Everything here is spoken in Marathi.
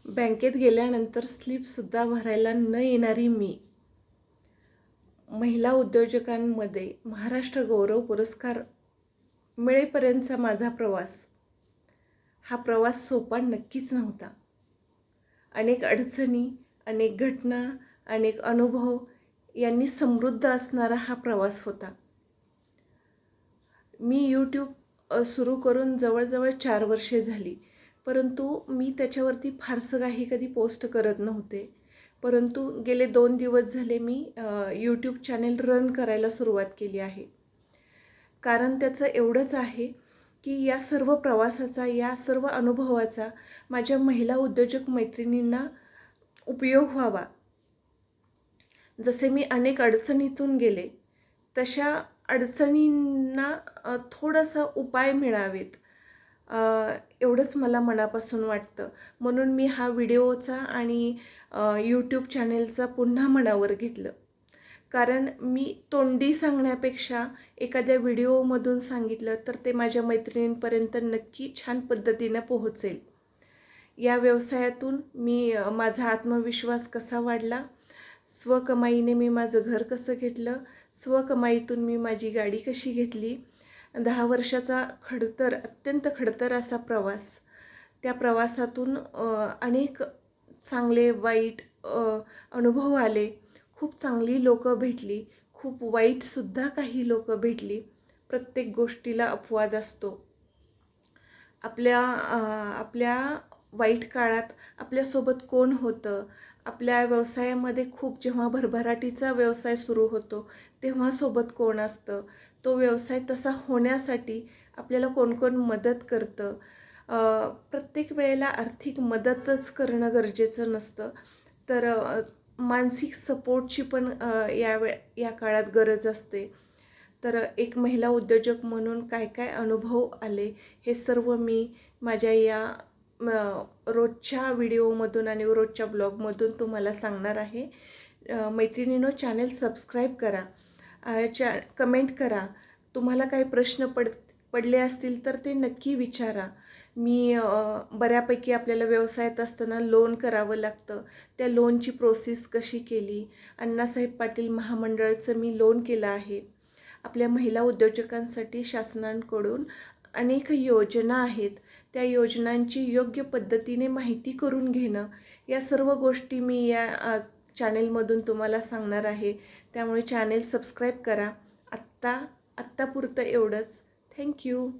बँकेत गेल्यानंतर स्लिपसुद्धा भरायला न येणारी मी, महिला उद्योजकांमध्ये महाराष्ट्र गौरव पुरस्कार मिळेपर्यंतचा माझा प्रवास, हा प्रवास सोपा नक्कीच नव्हता. अनेक अडचणी, अनेक घटना, अनेक अनुभव यांनी समृद्ध असणारा हा प्रवास होता. मी यूट्यूब सुरू करून जवळजवळ 4 वर्षे झाली. परंतु मी त्याच्यावरती फारसं काही कधी पोस्ट करत नव्हते. परंतु गेले 2 दिवस झाले मी यूट्यूब चॅनेल रन करायला सुरुवात केली आहे. कारण त्याचं एवढंच आहे, की या सर्व प्रवासाचा, या सर्व अनुभवाचा माझ्या महिला उद्योजक मैत्रिणींना उपयोग व्हावा. जसे मी अनेक अडचणीतून गेले, तशा अडचणींना थोडासा उपाय मिळावेत, एवढंच मला मनापासून वाटतं. म्हणून मी हा व्हिडिओचा आणि यूट्यूब चॅनेलचा पुन्हा मनावर घेतलं. कारण मी तोंडी सांगण्यापेक्षा एखाद्या व्हिडिओमधून सांगितलं तर ते माझ्या मैत्रिणींपर्यंत नक्की छान पद्धतीनं पोहोचेल. या व्यवसायातून मी माझा आत्मविश्वास कसा वाढला, स्वकमाईने मी माझं घर कसं घेतलं, स्वकमाईतून मी माझी गाडी कशी घेतली, 10 वर्षाचा खडतर, अत्यंत खडतर असा प्रवास. त्या प्रवासातून अनेक चांगले वाईट अनुभव आले. खूप चांगली लोकं भेटली, खूप वाईटसुद्धा काही लोकं भेटली. प्रत्येक गोष्टीला अपवाद असतो. आपल्या वाईट काळात आपल्यासोबत कोण होतं, आपल्या व्यवसायामध्ये खूप जेव्हा भरभराटीचा व्यवसाय सुरू होतो तेव्हा सोबत कोण असतं, तो व्यवसाय तसा होण्यासाठी आपल्याला कोण कोण मदत करतं. प्रत्येक वेळेला आर्थिक मदतच करणं गरजेचं नसतं, तर मानसिक सपोर्टची पण या काळात गरज असते. तर एक महिला उद्योजक म्हणून काय काय अनुभव आले हे सर्व मी माझ्या या रोजच्या व्हिडिओमधून आणि रोजच्या ब्लॉगमधून तुम्हाला सांगणार आहे. मैत्रिणींनो, चॅनेल सबस्क्राईब करा, कमेंट करा. तुम्हाला काही प्रश्न पडले असतील तर ते नक्की विचारा. मी बऱ्यापैकी आपल्याला व्यवसायात असताना लोन करावं लागतं. त्या लोनची प्रोसेस कशी केली, अण्णासाहेब पाटील महामंडळाचं मी लोन केलं आहे. आपल्या महिला उद्योजकांसाठी शासनाकडून अनेक योजना आहेत. त्या योजनांची योग्य पद्धतीने माहिती करून घेणं, या सर्व गोष्टी मी या चॅनेलमधून तुम्हाला सांगणार आहे. त्यामुळे चॅनेल सबस्क्राईब करा. आत्तापुरतं एवढंच. थँक्यू.